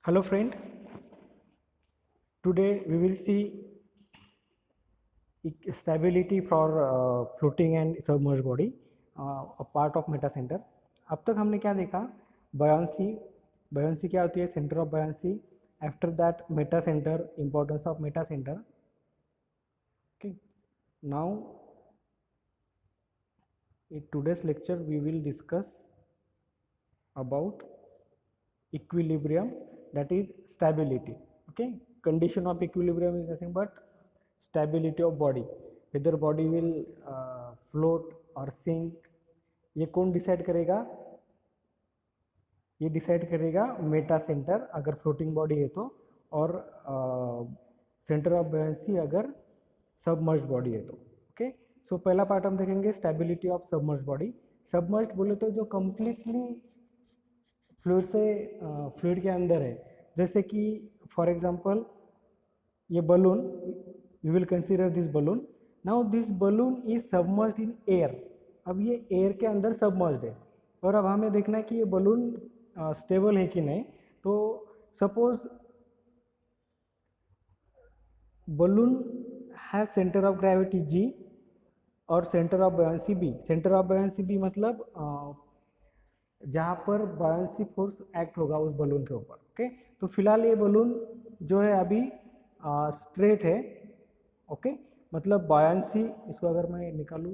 Hello friend, today we will see stability for floating and submerged body, a part of meta center. अब तक हमने क्या देखा? buoyancy. buoyancy क्या होती है? center of buoyancy. After that meta center, importance of meta center. Okay, now in today's lecture we will discuss about equilibrium, that is stability. Okay, condition of equilibrium is nothing but stability of body, whether body will float or sink. ये कौन decide करेगा? ये decide करेगा Meta centre अगर floating body है तो, और centre of buoyancy अगर सबमर्ज्ड बॉडी है तो. ओके, सो पहला पार्ट हम देखेंगे stability of submerged body. Submerged बोले तो जो कंप्लीटली फ्लूइड के अंदर है, जैसे कि फॉर एग्जांपल ये balloon, you will consider this balloon. Now this balloon is submerged in air. अब ये एयर के अंदर सबमर्ज्ड है और अब हमें देखना है कि ये बलून स्टेबल है कि नहीं. तो suppose balloon has centre of gravity G और centre of buoyancy B. Centre of buoyancy B मतलब जहाँ पर बायंसी फोर्स एक्ट होगा उस बलून के ऊपर. ओके, तो फिलहाल ये बलून जो है अभी स्ट्रेट है. ओके, मतलब बायंसी, इसको अगर मैं निकालूं,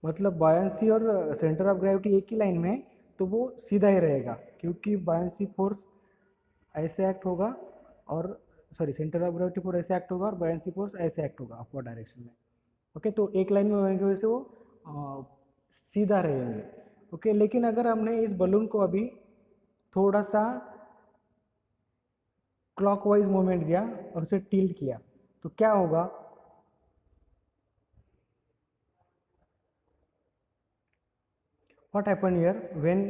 मतलब बायंसी और सेंटर ऑफ ग्रेविटी एक ही लाइन में, तो वो सीधा ही रहेगा क्योंकि बायंसी फोर्स ऐसे एक्ट होगा और सेंटर ऑफ ग्रेविटी फोर्स ऐसे एक्ट होगा और बायंसी फोर्स ऐसे एक्ट होगा अपवर्ड डायरेक्शन में. ओके, तो एक लाइन में होने की वजह से वो सीधा रहेंगे. ओके, लेकिन अगर हमने इस बलून को अभी थोड़ा सा क्लॉकवाइज मूवमेंट दिया और उसे टिल्ट किया तो क्या होगा? What happened here when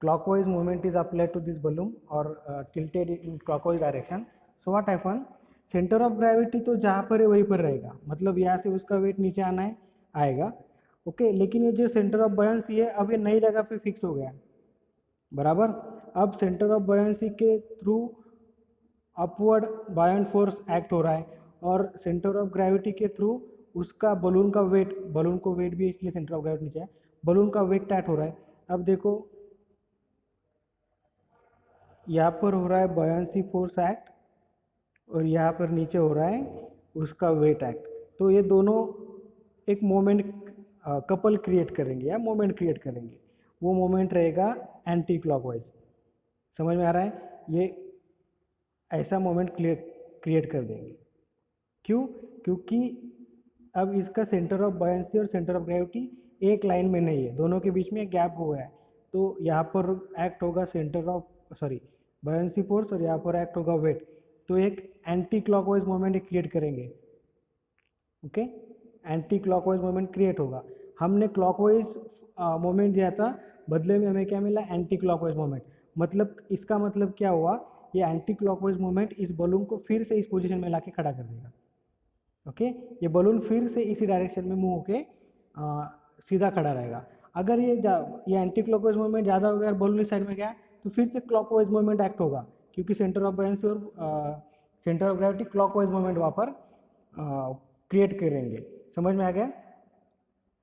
clockwise movement is applied to this balloon or tilted in clockwise direction? So what happened? Centre of gravity तो जहाँ पर है वहीं पर रहेगा, मतलब यहाँ से उसका वेट नीचे आना है, आएगा. ओके, लेकिन ये जो सेंटर ऑफ बॉयंसी है अब ये नई जगह पे फिक्स हो गया बराबर. अब सेंटर ऑफ बॉयंसी के through upward Bayern force act हो रहा है और सेंटर ऑफ ग्रेविटी के थ्रू उसका बलून का वेट, बलून को वेट भी इसलिए सेंटर ऑफ ग्रेविटी नीचे है, बलून का वेट एक्ट हो रहा है. अब देखो यहाँ पर हो रहा है बॉयंसी फोर्स एक्ट और यहाँ पर नीचे हो रहा है उसका वेट एक्ट. तो ये दोनों एक मोमेंट कपल क्रिएट करेंगे या मोमेंट क्रिएट करेंगे. वो मोमेंट रहेगा एंटी क्लॉकवाइज. समझ में आ रहा है? ये ऐसा मोमेंट क्रिएट कर देंगे. क्यों? क्योंकि अब इसका सेंटर ऑफ बॉयंसी और सेंटर ऑफ ग्रेविटी एक लाइन में नहीं है, दोनों के बीच में गैप हुआ है. तो यहाँ पर एक्ट होगा सेंटर ऑफ बॉयंसी फोर्स और यहाँ पर एक्ट होगा वेट. तो एक एंटी क्लॉकवाइज मोमेंट क्रिएट करेंगे. Okay, anti clockwise moment create होगा. हमने क्लॉकवाइज मोमेंट दिया था, बदले में हमें क्या मिला? Anti clockwise moment. मतलब इसका मतलब क्या हुआ? ये एंटी क्लॉकवाइज मोमेंट इस बलून को फिर से इस पोजीशन में लाके खड़ा कर देगा. ओके, ये बलून फिर से इसी डायरेक्शन में मूव होके सीधा खड़ा रहेगा. अगर ये एंटी क्लॉकवाइज मूवमेंट ज़्यादा हो गया और बलून इस साइड में गया तो फिर से क्लॉकवाइज मूवमेंट एक्ट होगा क्योंकि सेंटर ऑफ बॉयंसी और centre of gravity clockwise movement वहाँ पर क्रिएट करेंगे. समझ में आ गया?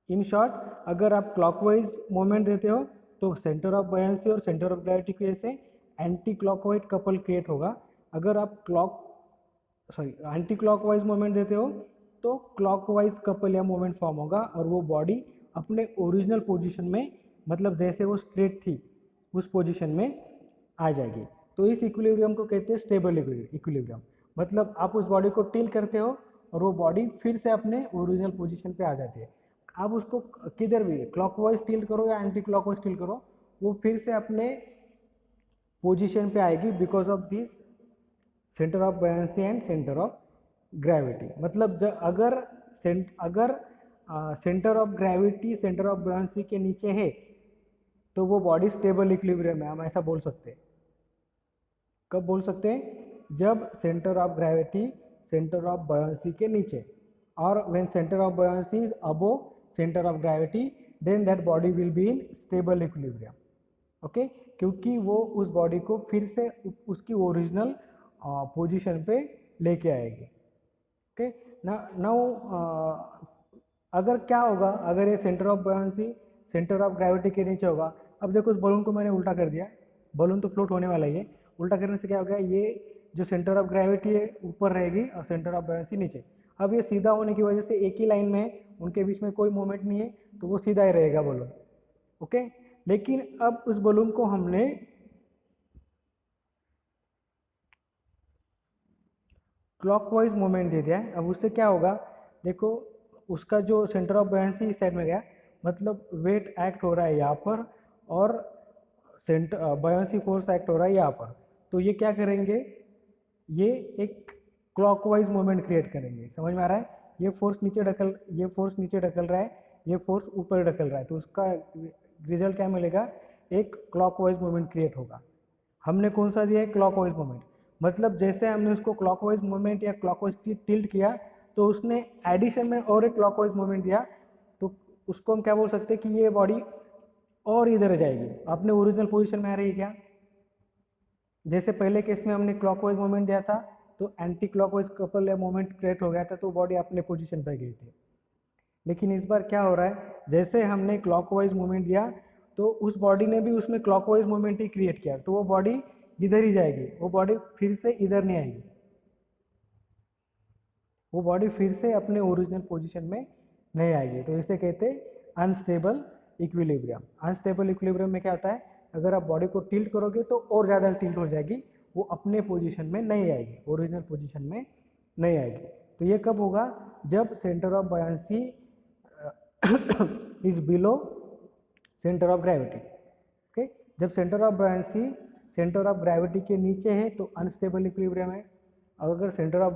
इन शॉर्ट, अगर आप क्लॉकवाइज मूवमेंट देते हो तो सेंटर ऑफ बॉयंसी और सेंटर ऑफ ग्रेविटी की वजह से एंटी क्लॉकवाइज कपल क्रिएट होगा. अगर आप एंटी क्लॉकवाइज मूवमेंट देते हो तो क्लॉकवाइज कपल या मूवमेंट फॉर्म होगा और वो बॉडी अपने ओरिजिनल पोजीशन में, मतलब जैसे वो स्ट्रेट थी उस पोजीशन में आ जाएगी. तो इस इक्विलिब्रियम को कहते हैं स्टेबल इक्विलिब्रियम. मतलब आप उस बॉडी को टिल्ट करते हो और वो बॉडी फिर से अपने ओरिजिनल पोजीशन पे आ जाती है. आप उसको किधर भी क्लॉकवाइज टिल्ट करो या एंटी क्लॉकवाइज टिल्ट करो, वो फिर से अपने पोजीशन पे आएगी because of this centre of buoyancy and centre of gravity. मतलब अगर centre of gravity centre of buoyancy के नीचे है तो वो बॉडी स्टेबल इक्विलिब्रियम है. हम ऐसा बोल सकते हैं. कब बोल सकते हैं? जब centre of gravity centre of buoyancy के नीचे, और when centre of buoyancy is above centre of gravity, then that body will be in stable equilibrium. Okay, क्योंकि वो उस बॉडी को फिर से उसकी ओरिजिनल पोजीशन पे लेके आएगी। ओके, नाउ अगर क्या होगा, अगर ये centre of buoyancy centre of gravity के नीचे होगा। अब देखो, उस बलून को मैंने उल्टा कर दिया, बलून तो फ्लोट होने वाला ही है, उल्टा करने से क्या हो गया, ये जो सेंटर ऑफ ग्रेविटी है ऊपर रहेगी और सेंटर ऑफ बॉयंसी नीचे। अब ये सीधा होने की वजह से एक ही लाइन में है, उनके बीच में कोई मूवमेंट नहीं है, तो वो सीधा ही रहेगा बलून। ओके, लेकिन अब उस बलून को हमने क्लॉकवाइज मूवमेंट दे दिया है। अब उससे क्या होगा, देखो उसका जो सेंटर ऑफ बॉयंसी इस साइड में गया, मतलब वेट एक्ट हो रहा है यहाँ पर और सेंटर बॉयंसी फोर्स एक्ट हो रहा है यहाँ पर। तो ये क्या करेंगे, ये एक क्लॉकवाइज मूवमेंट क्रिएट करेंगे। समझ में आ रहा है, ये फोर्स नीचे ढकल रहा है, ये फोर्स ऊपर ढकल रहा है, तो उसका रिजल्ट क्या मिलेगा, एक क्लॉकवाइज मूवमेंट क्रिएट होगा। हमने कौन सा दिया है, क्लॉकवाइज मूवमेंट। मतलब जैसे हमने उसको क्लॉकवाइज मूवमेंट या क्लॉकवाइज टिल्ट किया, तो उसने एडिशन में और एक क्लॉकवाइज मूवमेंट दिया, तो उसको हम क्या बोल सकते हैं कि ये बॉडी और इधर जाएगी, अपने ओरिजिनल पोजीशन में आ रही है क्या। जैसे पहले केस में हमने क्लॉकवाइज मूवमेंट दिया था, तो एंटी क्लॉकवाइज कपल या मूवमेंट क्रिएट हो गया था, तो बॉडी अपने पोजीशन पर गई थी। लेकिन इस बार क्या हो रहा है, जैसे हमने क्लॉकवाइज मूवमेंट दिया, तो उस बॉडी ने भी उसमें क्लॉकवाइज मूवमेंट ही क्रिएट किया, तो वो बॉडी इधर ही जाएगी, वो बॉडी फिर से इधर नहीं आएगी, वो बॉडी फिर से अपने ओरिजिनल पोजीशन में नहीं आएगी। तो इसे कहते हैं अनस्टेबल इक्विलिब्रियम। अनस्टेबल इक्विलिब्रियम में क्या होता है, अगर आप बॉडी को टिल्ट करोगे तो और ज़्यादा टिल्ट हो जाएगी, वो अपने पोजीशन में नहीं आएगी, ओरिजिनल पोजीशन में नहीं आएगी। तो ये कब होगा, जब centre of buoyancy is below centre of gravity. Okay, जब centre of buoyancy centre of gravity के नीचे है तो अनस्टेबल इक्विलिब्रियम है, और अगर centre of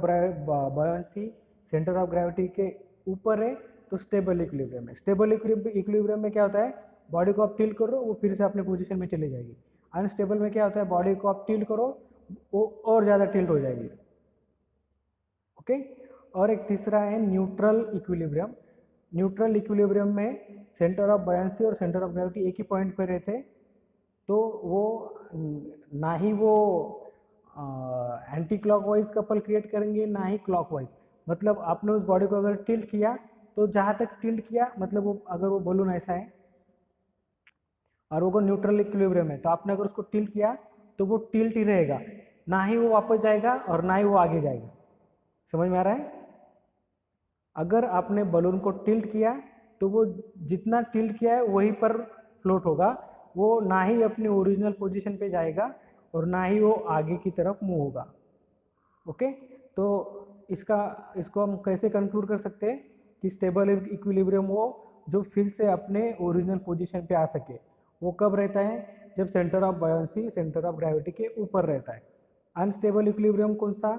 buoyancy centre of gravity के ऊपर है तो स्टेबल इक्विलिब्रियम है। स्टेबल इक्विलिब्रियम में क्या होता है, बॉडी को आप टिल्ट करो वो फिर से अपने पोजीशन में चली जाएगी। अनस्टेबल में क्या होता है, बॉडी को आप टिल्ट करो वो और ज़्यादा टिल्ट हो जाएगी। ओके, और एक तीसरा है न्यूट्रल इक्विलिब्रियम। न्यूट्रल इक्विलिब्रियम में सेंटर ऑफ बॉयंसी और सेंटर ऑफ ग्रेविटी एक ही पॉइंट पर रहते, तो वो ना ही वो एंटी क्लॉकवाइज कपल क्रिएट करेंगे ना ही क्लॉकवाइज। मतलब आपने उस बॉडी को अगर टिल्ट किया, तो जहाँ तक टिल्ट किया, मतलब वो अगर वो बलून ऐसा है और वो न्यूट्रल इक्विलिब्रियम है, तो आपने अगर उसको टिल्ट किया तो वो टिल्ट ही रहेगा, ना ही वो वापस जाएगा और ना ही वो आगे जाएगा। समझ में आ रहा है, अगर आपने बलून को टिल्ट किया तो वो जितना टिल्ट किया है वहीं पर फ्लोट होगा, वो ना ही अपनी ओरिजिनल पोजीशन पे जाएगा और ना ही वो आगे की तरफ मूव होगा। ओके, तो इसको हम कैसे कंक्लूड कर सकते हैं कि स्टेबल इक्विलिब्रियम वो जो फिर से अपने ओरिजिनल पोजीशन पे आ सके, वो कब रहता है, जब centre of buoyancy centre of gravity के ऊपर रहता है। अनस्टेबल इक्विलिब्रियम कौन सा,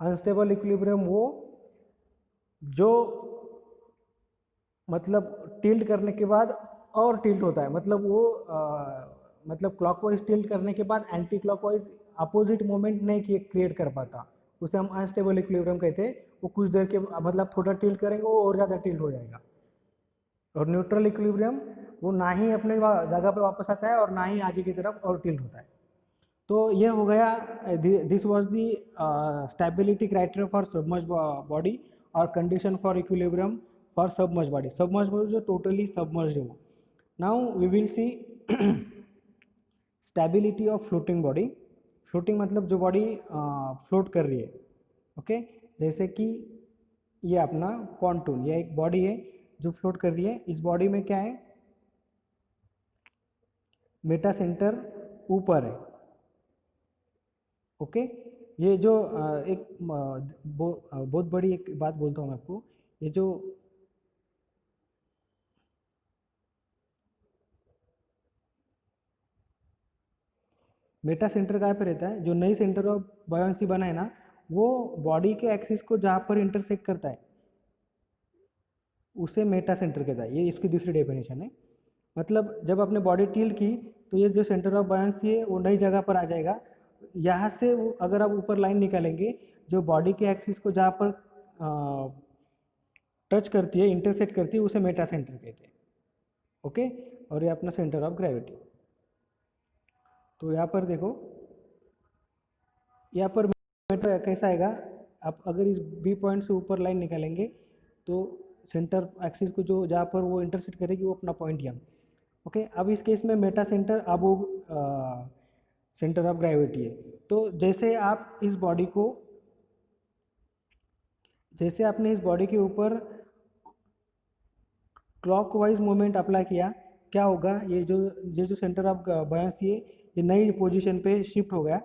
अनस्टेबल इक्विलिब्रियम वो जो मतलब टिल्ट करने के बाद और टिल्ट होता है, मतलब वो मतलब क्लॉकवाइज टिल्ट करने के बाद एंटी क्लॉकवाइज अपोजिट मोमेंट नहीं क्रिएट कर पाता, उसे हम अनस्टेबल इक्विलिब्रियम कहते हैं। वो कुछ देर के मतलब थोड़ा टिल्ट करेंगे वो और ज़्यादा टिल्ट हो जाएगा। और न्यूट्रल इक्विलिब्रियम वो ना ही अपने जगह पे वापस आता है और ना ही आगे की तरफ और टिल्ट होता है। तो ये हो गया, this was the stability criteria for submerge body और condition for equilibrium for submerge body. Submerge body जो टोटली सबमर्ज हो। Now we will see stability of floating body. Floating मतलब जो बॉडी फ्लोट कर रही है। ओके, जैसे कि ये अपना पॉन्टून, ये एक बॉडी है जो फ्लोट कर रही है। इस बॉडी में क्या है, मेटा सेंटर ऊपर है। ओके, ये जो एक बहुत बड़ी एक बात बोलता हूँ मैं आपको, ये जो मेटा सेंटर कहाँ पे रहता है, जो नई सेंटर ऑफ बॉयंसी बना है ना, वो बॉडी के एक्सिस को जहाँ पर इंटरसेक्ट करता है उसे मेटा सेंटर कहता है। ये इसकी दूसरी डेफिनेशन है। मतलब जब आपने बॉडी टिल्ट की तो ये जो सेंटर ऑफ बॉयंसी है वो नई जगह पर आ जाएगा। यहाँ से अगर आप ऊपर लाइन निकालेंगे, जो बॉडी के एक्सिस को जहाँ पर टच करती है, इंटरसेक्ट करती है, उसे मेटा सेंटर कहते हैं। ओके, और ये अपना सेंटर ऑफ ग्रेविटी। तो यहाँ पर देखो, यहाँ पर मेटा कैसा आएगा, आप अगर इस बी पॉइंट से ऊपर लाइन निकालेंगे तो सेंटर एक्सिस को जो जहाँ पर वो इंटरसेक्ट करेगी वो अपना पॉइंट यहाँ। ओके, अब इस केस में मेटा सेंटर अब वो सेंटर ऑफ ग्रेविटी है। तो जैसे आप इस बॉडी को, जैसे आपने इस बॉडी के ऊपर क्लॉकवाइज मोमेंट अप्लाई किया, क्या होगा, ये जो सेंटर ऑफ बायंसी है ये नई पोजीशन पे शिफ्ट हो गया।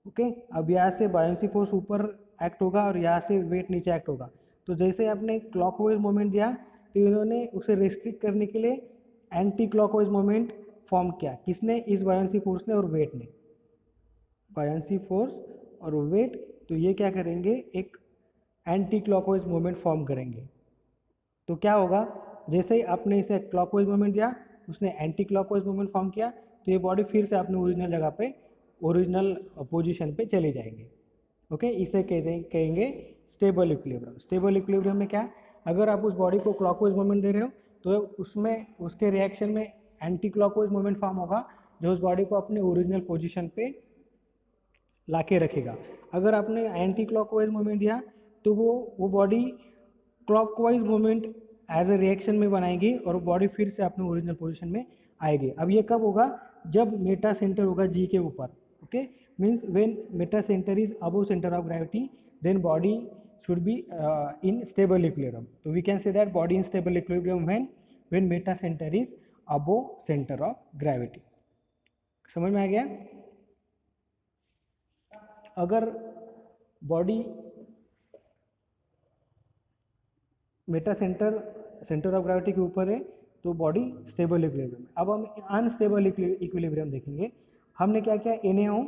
ओके, अब यहाँ से बायंसी फोर्स ऊपर एक्ट होगा और यहाँ से वेट नीचे एक्ट होगा। तो जैसे आपने क्लॉकवाइज मोमेंट दिया तो इन्होंने उसे रेस्ट्रिक्ट करने के लिए एंटी क्लॉकवाइज मोमेंट फॉर्म किया। किसने? इस बायंसी फोर्स ने और वेट ने, बायंसी फोर्स और वेट। तो ये क्या करेंगे, एक एंटी क्लॉकवाइज मोमेंट फॉर्म करेंगे। तो क्या होगा, जैसे ही आपने इसे क्लॉकवाइज मोमेंट दिया उसने एंटी क्लॉकवाइज मोमेंट फॉर्म किया, तो ये बॉडी फिर से अपने ओरिजिनल जगह पे, ओरिजिनल पोजीशन पे चले जाएंगे। ओके, इसे कहेंगे स्टेबल इक्विलिब्रियम। स्टेबल इक्विलिब्रियम में क्या, अगर आप उस बॉडी को क्लॉकवाइज मोमेंट दे रहे हो तो उसमें उसके रिएक्शन में एंटी क्लॉकवाइज मोमेंट फॉर्म होगा जो उस बॉडी को अपने ओरिजिनल पोजीशन पे लाके रखेगा। अगर आपने एंटी क्लॉकवाइज मोमेंट दिया तो वो body clockwise moment as a reaction में बनाएगी और बॉडी फिर से अपने ओरिजिनल पोजीशन में आएगी। अब ये कब होगा, जब मेटा सेंटर होगा जी के ऊपर। Okay, means when meta centre is above centre of gravity then body should be in stable equilibrium. So we can say that body in stable equilibrium when meta center is above center of gravity. समझ में आ गया? अगर body Meta centre centre of gravity के ऊपर है तो body stable equilibrium है। अब हम अनस्टेबल इक्विलिब्रियम देखेंगे। हमने क्या किया, NaO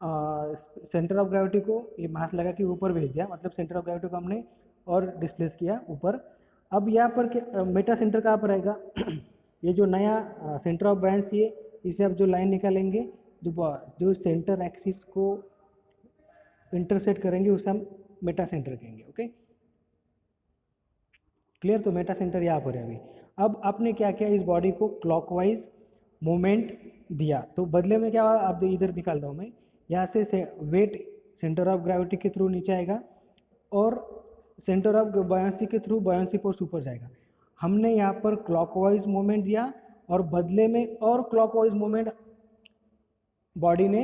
सेंटर ऑफ ग्रेविटी को ये मास लगा के ऊपर भेज दिया, मतलब सेंटर ऑफ ग्रेविटी को हमने और डिस्प्लेस किया ऊपर। अब यहाँ पर मेटा सेंटर कहाँ पर आएगा ये जो नया सेंटर ऑफ बायंसी है, इसे अब जो लाइन निकालेंगे जो सेंटर एक्सिस को इंटरसेक्ट करेंगे उसे हम मेटा सेंटर कहेंगे। Okay, clear? तो मेटा सेंटर यहाँ पर है अभी। अब आपने क्या किया, इस बॉडी को क्लॉकवाइज मोमेंट दिया तो बदले में क्या हुआ, अब इधर निकालता हूँ मैं, यहाँ से वेट सेंटर ऑफ ग्रेविटी के थ्रू नीचे आएगा और सेंटर ऑफ बायंसी के थ्रू बायंसी फोर्स ऊपर जाएगा। हमने यहाँ पर क्लॉकवाइज मोमेंट दिया और बदले में और क्लॉकवाइज मोमेंट बॉडी ने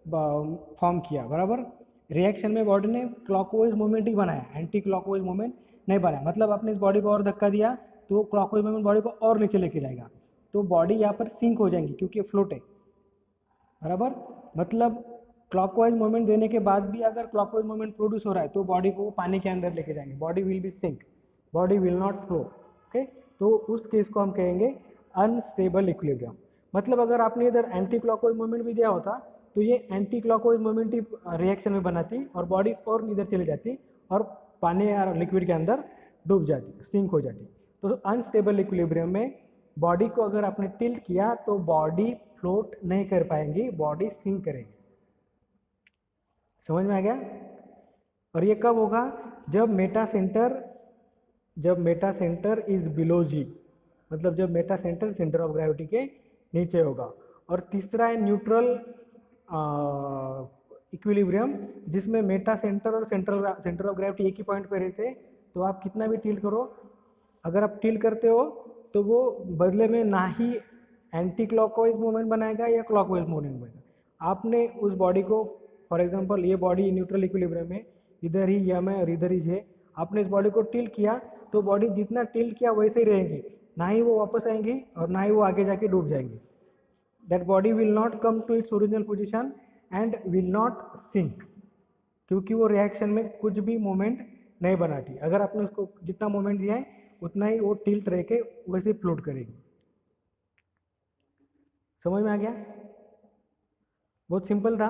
फॉर्म किया, बराबर। रिएक्शन में बॉडी ने क्लॉकवाइज मोमेंट ही बनाया, एंटी क्लॉकवाइज मोमेंट नहीं बनाया। मतलब आपने इस बॉडी को और धक्का दिया तो क्लॉकवाइज मोमेंट बॉडी को और नीचे लेके जाएगा, तो बॉडी यहाँ पर सिंक हो जाएंगी क्योंकि फ्लोट है, बराबर। मतलब क्लॉकवाइज मोमेंट देने के बाद भी अगर क्लॉकवाइज मोमेंट प्रोड्यूस हो रहा है तो बॉडी को पानी के अंदर लेके जाएंगे, body will be sink, body will not flow. Okay, तो उस केस को हम कहेंगे अनस्टेबल इक्विलिब्रियम। मतलब अगर आपने इधर एंटी क्लॉकवाइज मोमेंट भी दिया होता तो ये एंटी क्लॉकवाइज मोमेंट ही रिएक्शन में बनाती और बॉडी और इधर चली जाती और पानी या लिक्विड के अंदर डूब जाती, सिंक हो जाती। तो अनस्टेबल इक्विलिब्रियम में बॉडी को अगर आपने टिल्ट किया तो बॉडी फ्लोट नहीं कर पाएंगी, बॉडी सिंक करेगी। समझ में आ गया? और ये कब होगा, जब मेटा सेंटर इज बिलो जी, मतलब जब Meta centre centre of gravity के नीचे होगा। और तीसरा है न्यूट्रल इक्विलिब्रियम, जिसमें मेटा सेंटर और सेंटर ऑफ ग्रेविटी एक ही पॉइंट पे रहते हैं। तो आप कितना भी टिल्ट करो, अगर आप टिल्ट करते हो तो वो बदले में ना ही एंटी क्लॉकवाइज मूवमेंट बनाएगा या क्लॉकवाइज मूवमेंट बनाएगा। आपने उस बॉडी को, फॉर एग्जांपल ये बॉडी न्यूट्रल इक्विलिब्रियम में, इधर ही यम है और इधर ही जे, आपने इस बॉडी को टिल्ट किया तो बॉडी जितना टिल्ट किया वैसे ही रहेगी, ना ही वो वापस आएंगी और ना ही वो आगे जाके डूब जाएंगी। That body will not come to its original position and will not sink, क्योंकि वो रिएक्शन में कुछ भी मोमेंट नहीं बनाती। अगर आपने उसको जितना मोमेंट दिया है उतना ही वो टिल्ट रह के वैसे फ्लोट करेगी। समझ में आ गया? बहुत सिंपल था।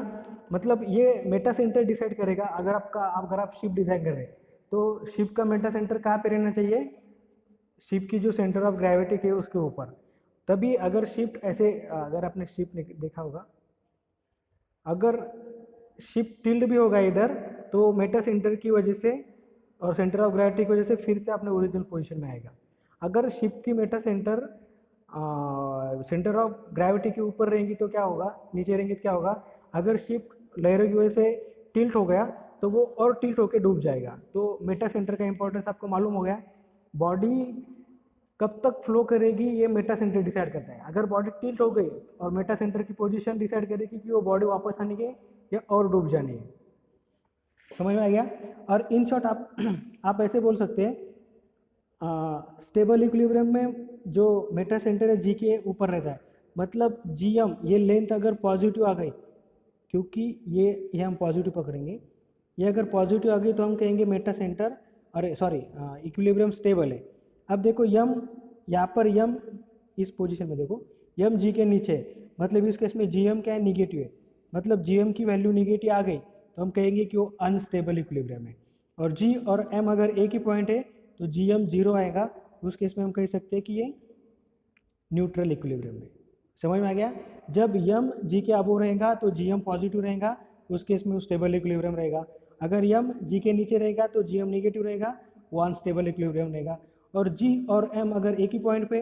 मतलब ये मेटा सेंटर डिसाइड करेगा। अगर आप शिप डिजाइन कर रहे हैं तो शिप का मेटा सेंटर कहाँ पे रहना चाहिए, शिप की जो सेंटर ऑफ ग्रेविटी है उसके ऊपर। तभी अगर शिप ऐसे, अगर आपने शिप देखा होगा, अगर शिप टिल्ट भी होगा इधर तो मेटा सेंटर की वजह से और सेंटर ऑफ ग्रेविटी की वजह से फिर से अपने ओरिजिनल पोजीशन में आएगा। अगर शिप की Meta centre centre of gravity के ऊपर रहेंगी तो क्या होगा, नीचे रहेंगी तो क्या होगा, अगर शिप लहरों की वजह से टिल्ट हो गया तो वो और टिल्ट होकर डूब जाएगा। तो मेटा सेंटर का इंपॉर्टेंस आपको मालूम हो गया। बॉडी कब तक फ्लो करेगी ये मेटा सेंटर डिसाइड करता है। अगर बॉडी टिल्ट हो गई और मेटा सेंटर की पोजीशन डिसाइड करेगी कि वो बॉडी वापस आने की या और डूब जानी है। समझ में आ गया। और इन शॉर्ट आप आप ऐसे बोल सकते हैं, स्टेबल इक्विलिब्रियम में जो मेटा सेंटर है जी के ऊपर रहता है, मतलब जी एम ये लेंथ अगर पॉजिटिव आ गई, क्योंकि ये हम पॉजिटिव पकड़ेंगे, ये अगर पॉजिटिव आ गई तो हम कहेंगे मेटा सेंटर, अरे सॉरी इक्विलिब्रियम स्टेबल है। अब देखो यम, यहाँ पर यम इस पोजीशन में देखो यम जी के नीचे है, मतलब इस केस में जी एम क्या है, निगेटिव है, मतलब जी एम की वैल्यू निगेटिव आ गई तो हम कहेंगे कि वो अनस्टेबल इक्विलिब्रियम है। और जी और एम अगर एक ही पॉइंट है तो जी एम जीरो आएगा, उस केस में हम कह सकते हैं कि ये न्यूट्रल इक्विलिब्रियम में। समझ में आ गया। जब यम जी के अबोव रहेगा तो जी एम पॉजिटिव रहेगा, उस केस में वो स्टेबल इक्विलिब्रियम रहेगा। अगर यम जी के नीचे रहेगा तो जी एम नेगेटिव रहेगा, वो अनस्टेबल इक्विलिब्रियम रहेगा। और जी और एम अगर एक ही पॉइंट पे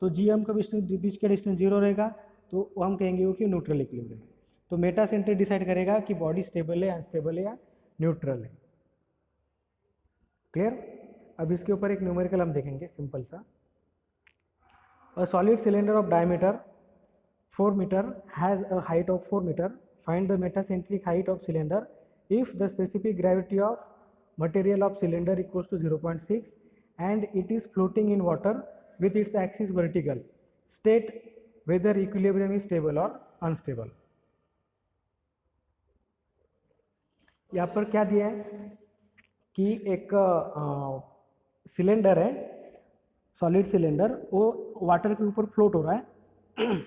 तो जी एम का बीच का डिस्टेंस जीरो रहेगा, तो हम कहेंगे वो कि न्यूट्रल इक्विलिब्रियम है। तो मेटा सेंटर डिसाइड करेगा कि बॉडी स्टेबल है, अनस्टेबल है या न्यूट्रल है। क्लियर। अब इसके ऊपर एक न्यूमेरिकल हम देखेंगे सिंपल सा। A solid cylinder of diameter 4 meter has a height of 4 meter. Find the metacentric height of cylinder if the specific gravity of material of cylinder equals to 0.6 and it is floating in water with its axis vertical. State whether equilibrium is stable or unstable. यहाँ पर क्या दिया है कि एक cylinder है, solid cylinder, वो water के ऊपर फ्लोट हो रहा है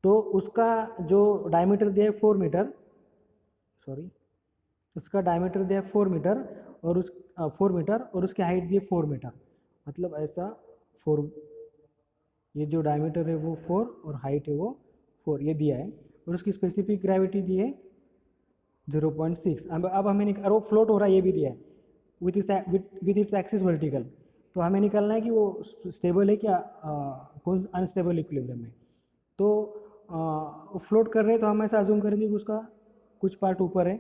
तो उसका जो डायमीटर दिया है 4 मीटर, सॉरी उसका डायमीटर दिया है 4 मीटर और 4 मीटर और उसकी हाइट दी है 4 मीटर, मतलब ऐसा 4, ये जो डायमीटर है वो 4 और हाइट है वो 4, ये दिया है। और उसकी स्पेसिफिक ग्रेविटी दी है 0.6। अब हमें और वो फ्लोट हो रहा है, ये भी दिया है विथ इट्स एक्सिस वर्टिकल। तो हमें निकालना है कि वो स्टेबल है क्या, कौन अनस्टेबल इक्विलिब्रियम है। तो फ्लोट कर रहे हैं तो हम ऐसा अज्यूम करेंगे कि उसका कुछ पार्ट ऊपर है।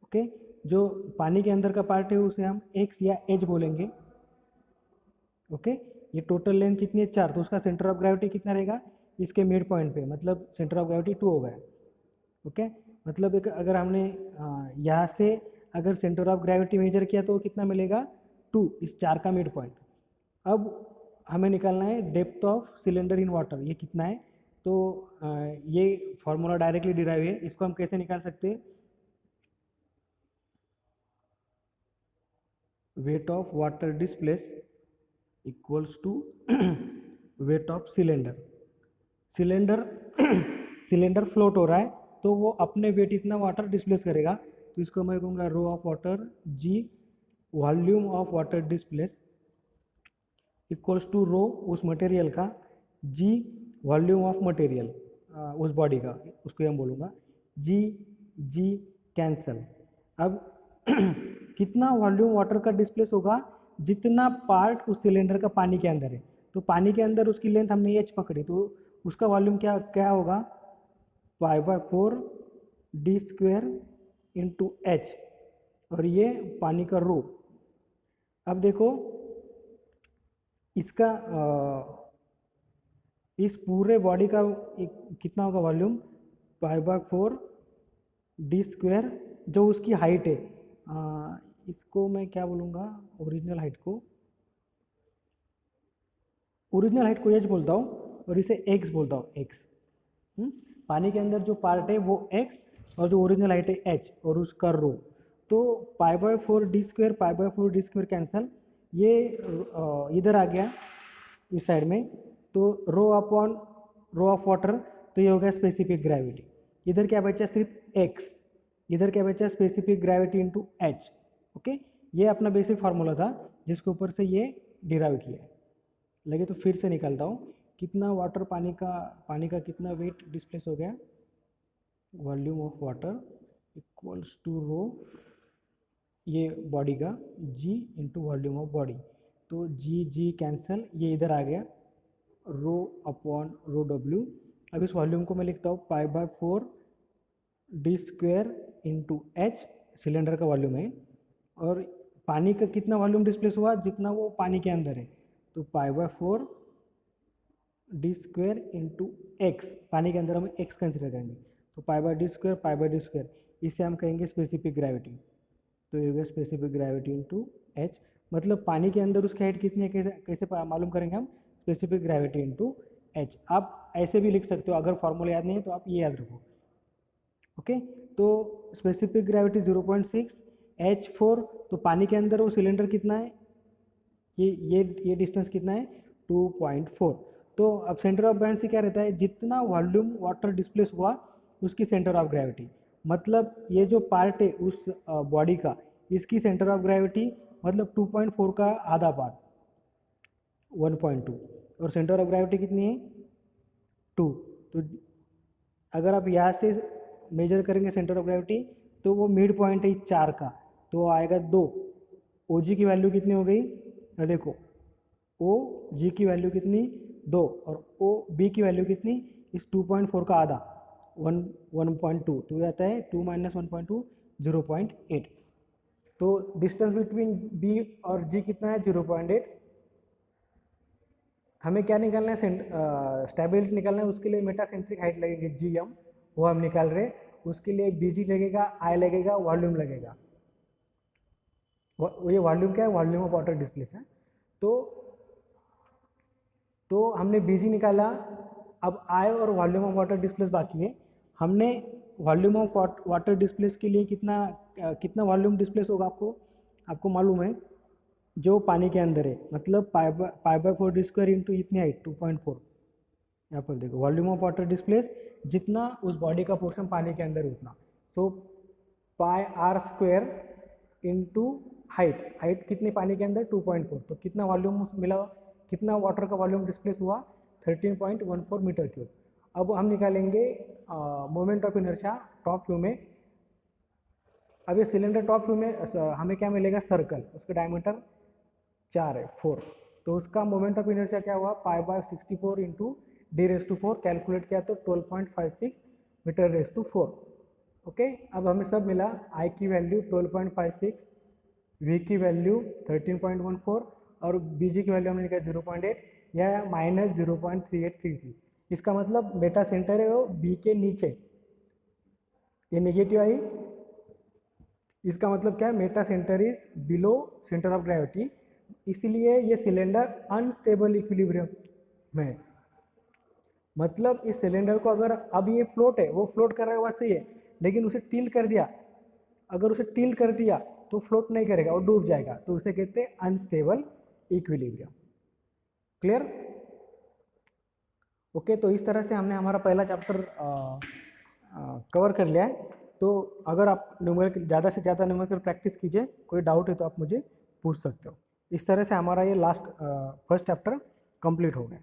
ओके, जो पानी के अंदर का पार्ट है उसे हम एक्स या एच बोलेंगे। ओके, ये टोटल लेंथ कितनी है 4, तो उसका सेंटर ऑफ ग्रेविटी कितना रहेगा इसके मिड पॉइंट पे, मतलब सेंटर ऑफ ग्रेविटी 2 होगा। ओके, मतलब एक अगर हमने यहाँ से अगर सेंटर ऑफ ग्रेविटी मेजर किया तो कितना मिलेगा 2, इस 4 का मिड पॉइंट। अब हमें निकालना है depth of cylinder in water, ये कितना है। तो ये फॉर्मूला डायरेक्टली डिराइव है, इसको हम कैसे निकाल सकते हैं, weight of water displace equals to weight of cylinder. Cylinder cylinder float हो रहा है तो वो अपने वेट इतना वाटर डिस्प्लेस करेगा, तो इसको मैं कहूँगा rho of water g volume of water displace equals to rho उस मटेरियल का जी वॉल्यूम ऑफ मटेरियल उस बॉडी का, उसको हम बोलूँगा जी जी कैंसल। अब कितना वॉल्यूम वाटर का डिस्प्लेस होगा, जितना पार्ट उस सिलेंडर का पानी के अंदर है। तो पानी के अंदर उसकी लेंथ हमने एच पकड़ी तो उसका वॉल्यूम क्या क्या होगा, π/4 d स्क्वेयर इंटू एच, और ये पानी का रो। अब देखो इसका इस पूरे बॉडी का कितना होगा वॉल्यूम, π/4 d स्क्वेयर, जो उसकी हाइट है, इसको मैं क्या बोलूँगा, ओरिजिनल हाइट को एच बोलता हूँ और इसे एक्स बोलता हूँ, एक्स। पानी के अंदर जो पार्ट है वो एक्स और जो ओरिजिनल हाइट है एच और उसका रो। तो π/4 d square π/4 d square cancel, ये इधर आ गया इस साइड में, तो rho upon rho of water, तो ये हो गया स्पेसिफिक ग्रेविटी। इधर क्या बचा सिर्फ एक्स, इधर क्या बचा specific gravity into H. Okay, ये अपना बेसिक फार्मूला था जिसके ऊपर से ये डिराइव किया है। लगे तो फिर से निकालता हूँ, कितना वाटर पानी का कितना वेट डिस्प्लेस हो गया, volume of water equals to rho ये बॉडी का g into volume of body, तो जी जी कैंसल, ये इधर आ गया रो अपॉन रो डब्ल्यू। अब इस वॉल्यूम को मैं लिखता हूँ pi by 4 D square into H, cylinder का वॉल्यूम है, और पानी का कितना वॉल्यूम डिस्प्लेस हुआ जितना वो पानी के अंदर है, तो pi by 4 D square into x, पानी के अंदर हम एक्स कंसिडर करेंगे, तो पाई बाय डी स्क्वेयर, इसे हम कहेंगे स्पेसिफिक ग्रेविटी। तो ये होगा स्पेसिफिक ग्रेविटी इंटू एच, मतलब पानी के अंदर उसकी हाइट कितनी है, कैसे कैसे मालूम करेंगे हम, स्पेसिफिक ग्रेविटी इंटू एच। आप ऐसे भी लिख सकते हो, अगर फॉर्मूला याद नहीं है तो आप ये याद रखो। ओके, तो स्पेसिफिक ग्रेविटी 0.6, H4, तो पानी के अंदर वो सिलेंडर कितना है, ये डिस्टेंस कितना है 2.4। तो अब सेंटर ऑफ बायन्सी क्या रहता है, जितना वॉल्यूम वाटर डिस्प्लेस हुआ उसकी सेंटर ऑफ ग्रेविटी, मतलब ये जो पार्ट है उस बॉडी का, इसकी सेंटर ऑफ ग्रेविटी मतलब 2.4 का आधा पार्ट 1.2, और सेंटर ऑफ ग्रेविटी कितनी है 2। तो अगर आप यहाँ से मेजर करेंगे सेंटर ऑफ ग्रेविटी तो वो मिड पॉइंट है 4 का, तो आएगा 2। ओ जी की वैल्यू कितनी हो गई, देखो ओ जी की वैल्यू कितनी 2, और ओ बी की वैल्यू कितनी, इस 2.4 का आधा 1.2, तो ये आता है 2 माइनस 1.2 0.8। तो डिस्टेंस बिटवीन बी और जी कितना है 0.8। हमें क्या निकालना है, स्टेबिलिटी निकालना है, उसके लिए मेटासेंट्रिक हाइट लगेगी जी एम, वो हम निकाल रहे। उसके लिए बी जी लगेगा, आई लगेगा, वॉल्यूम लगेगा। ये वॉल्यूम क्या है, वॉल्यूम ऑफ वाटर डिस्प्लेस है। तो हमने बी जी निकाला, अब आई और वॉल्यूम ऑफ वाटर डिस्प्लेस बाकी है। हमने वॉल्यूम ऑफ वाटर डिस्प्लेस के लिए कितना वॉल्यूम डिस्प्लेस होगा आपको मालूम है, जो पानी के अंदर है, मतलब pi by 4 D square into इतनी हाइट 2.4। यहाँ पर देखो वॉल्यूम ऑफ वाटर डिस्प्लेस, जितना उस बॉडी का पोर्शन पानी के अंदर उतना, सो पाई आर स्क्वायर इंटू हाइट कितनी पानी के अंदर 2.4, तो कितना वॉल्यूम मिला, कितना वाटर का वॉल्यूम डिस्प्लेस हुआ 13.14 मीटर क्यूब। अब हम निकालेंगे moment of inertia top view में। अब ये सिलेंडर टॉप व्यू में हमें क्या मिलेगा, सर्कल, उसका डायमीटर 4 है 4, तो उसका मोमेंट ऑफ इनर्शिया क्या हुआ pi by 64 into D raise to 4, calculate किया तो 12.56 मीटर रेस टू 4। ओके, अब हमें सब मिला, आई की वैल्यू 12.56, वी की वैल्यू 13.14, और बी जी की वैल्यू हमने लिखा 0.8 या माइनस 0.3833। इसका मतलब मेटा सेंटर है वो बी के नीचे, ये नेगेटिव आई, इसका मतलब क्या है, Meta centre is below centre of gravity, इसलिए ये सिलेंडर अनस्टेबल इक्विलिब्रियम में है। मतलब इस सिलेंडर को अगर अब ये फ्लोट है, वो फ्लोट कर रहा है वैसे ही है, लेकिन उसे टिल्ट कर दिया, अगर उसे टिल्ट कर दिया तो फ्लोट नहीं करेगा और डूब जाएगा, तो उसे कहते हैं अनस्टेबल इक्विलिब्रियम। क्लियर? ओके, तो इस तरह से हमने हमारा पहला चैप्टर कवर कर लिया है। तो अगर आप न्यूमेरिकल ज़्यादा से ज़्यादा न्यूमेरिकल प्रैक्टिस कीजिए, कोई डाउट है तो आप मुझे पूछ सकते हो। इस तरह से हमारा ये फर्स्ट चैप्टर कंप्लीट हो गया।